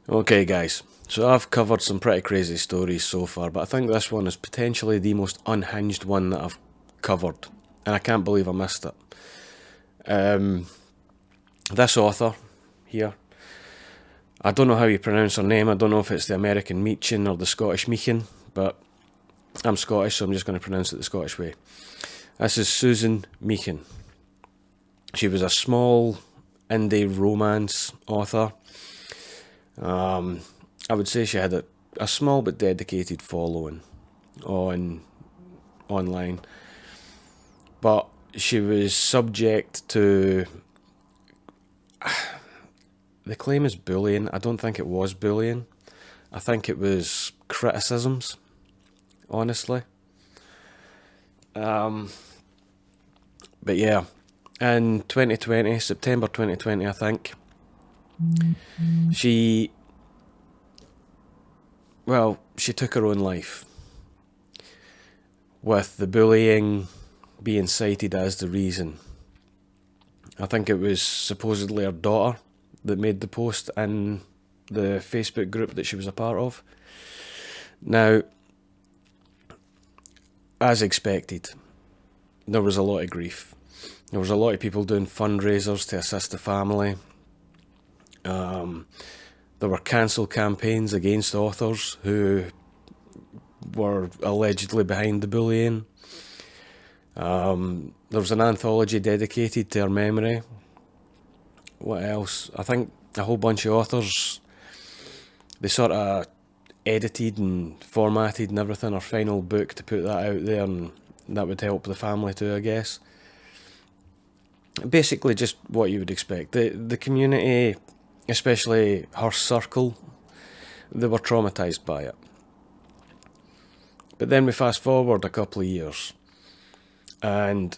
Okay, guys, so I've covered some pretty crazy stories so far, but I think this one is potentially the most unhinged one that I've covered, and I can't believe I missed it. This author here, I don't know how you pronounce her name, I don't know if it's the American Meachen or the Scottish Meachen, but I'm Scottish, so I'm just going to pronounce it the Scottish way. This is Susan Meachen. She was a small indie romance author. I would say she had a small but dedicated following on online, but she was subject to, the claim is bullying. I don't think it was bullying. I think it was criticisms, honestly. But yeah, in 2020, September 2020, I think, she, she took her own life, with the bullying being cited as the reason. I think it was supposedly her daughter that made the post in the Facebook group that she was a part of. Now, as expected, there was a lot of grief. There was a lot of people doing fundraisers to assist the family. There were cancel campaigns against authors who were allegedly behind the bullying. There was an anthology dedicated to her memory. What else? I think a whole bunch of authors, they sort of edited and formatted and everything her final book to put that out there, and that would help the family too, I guess. Basically just what you would expect. The community, especially her circle, they were traumatised by it. But then we fast forward a couple of years, and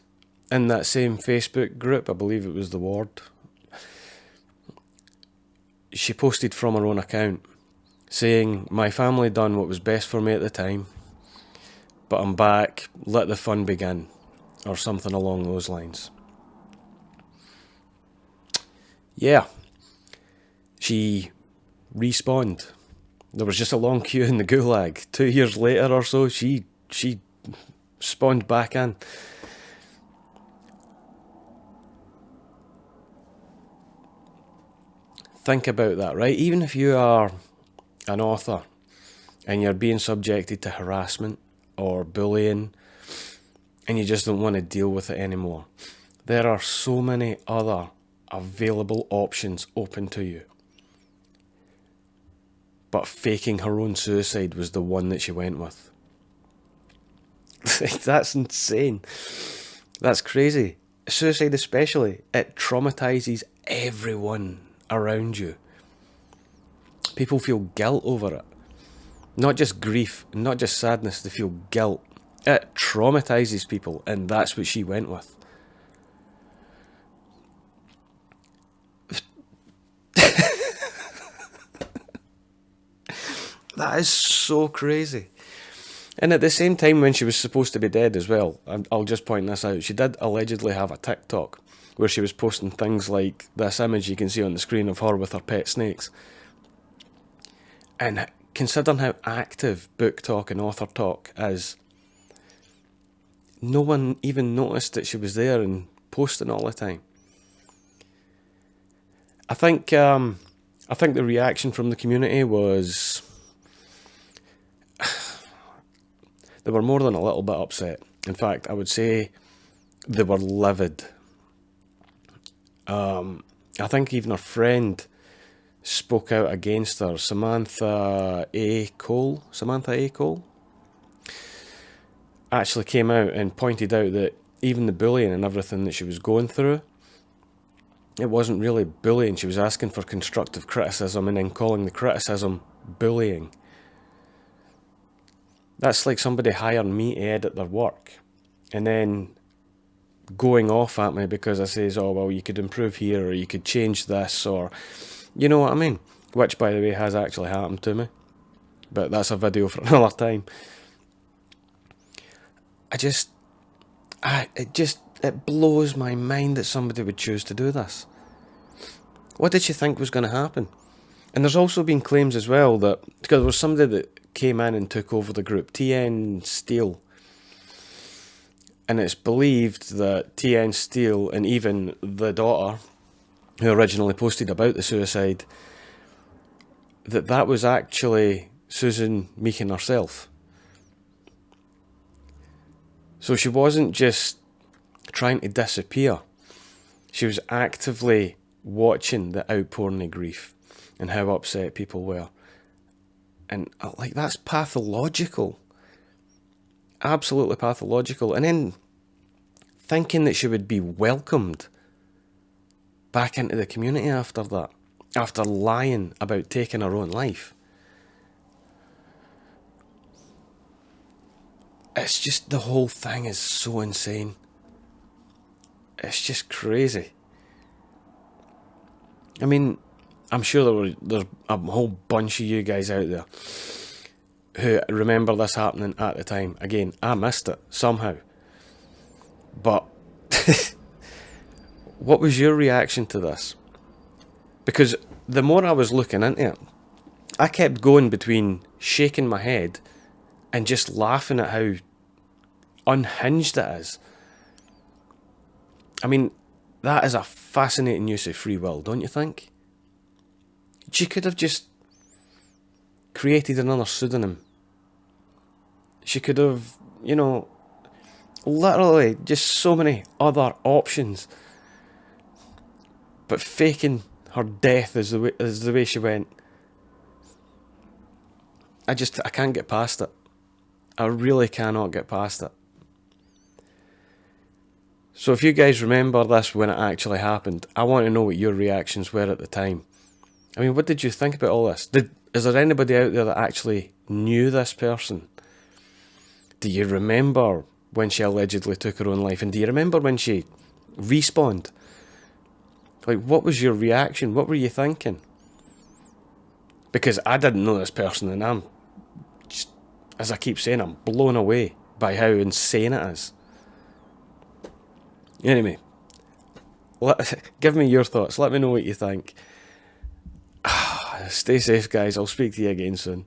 in that same Facebook group, I believe it was The Ward, she posted from her own account saying, "My family done what was best for me at the time, but I'm back, let the fun begin," or something along those lines. Yeah, she respawned. There was just a long queue in the gulag. 2 years later or so, she spawned back in. Think about that, right? Even if you are an author and you're being subjected to harassment or bullying and you just don't want to deal with it anymore, there are so many other available options open to you. But faking her own suicide was the one that she went with. That's insane. That's crazy. Suicide especially, it traumatises everyone around you. People feel guilt over it. Not just grief, not just sadness, they feel guilt. It traumatises people, and that's what she went with. That is so crazy. And at the same time, when she was supposed to be dead as well, I'll just point this out, she did allegedly have a TikTok where she was posting things like this image you can see on the screen of her with her pet snakes. And considering how active book talk and author talk is, no one even noticed that she was there and posting all the time. I think the reaction from the community was, they were more than a little bit upset. In fact, I would say they were livid. I think even her friend spoke out against her, Samantha A. Cole, actually came out and pointed out that even the bullying and everything that she was going through, it wasn't really bullying. She was asking for constructive criticism and then calling the criticism bullying. That's like somebody hiring me to edit their work and then going off at me because I says, "Oh, well, you could improve here, or you could change this," or you know what I mean? Which, by the way, has actually happened to me. But that's a video for another time. It blows my mind that somebody would choose to do this. What did she think was going to happen? And there's also been claims as well that, because there was somebody that came in and took over the group, TN Steele, and it's believed that TN Steele and even the daughter, who originally posted about the suicide, that was actually Susan Meachen herself. So she wasn't just trying to disappear. She was actively watching the outpouring of grief and how upset people were. And like, that's pathological. Absolutely pathological. And then thinking that she would be welcomed back into the community after that, after lying about taking her own life. It's just, the whole thing is so insane. It's just crazy. I mean, I'm sure there's a whole bunch of you guys out there who remember this happening at the time. Again, I missed it somehow. But what was your reaction to this? Because the more I was looking into it, I kept going between shaking my head and just laughing at how unhinged it is. I mean, that is a fascinating use of free will, don't you think? She could have just created another pseudonym. She could have, literally just so many other options. But faking her death is the way she went. I can't get past it. I really cannot get past it. So if you guys remember this when it actually happened, I want to know what your reactions were at the time. I mean, what did you think about all this? Is there anybody out there that actually knew this person? Do you remember when she allegedly took her own life? And do you remember when she respawned? Like, what was your reaction? What were you thinking? Because I didn't know this person, and I'm just, as I keep saying, I'm blown away by how insane it is. Anyway, give me your thoughts. Let me know what you think. Stay safe, guys. I'll speak to you again soon.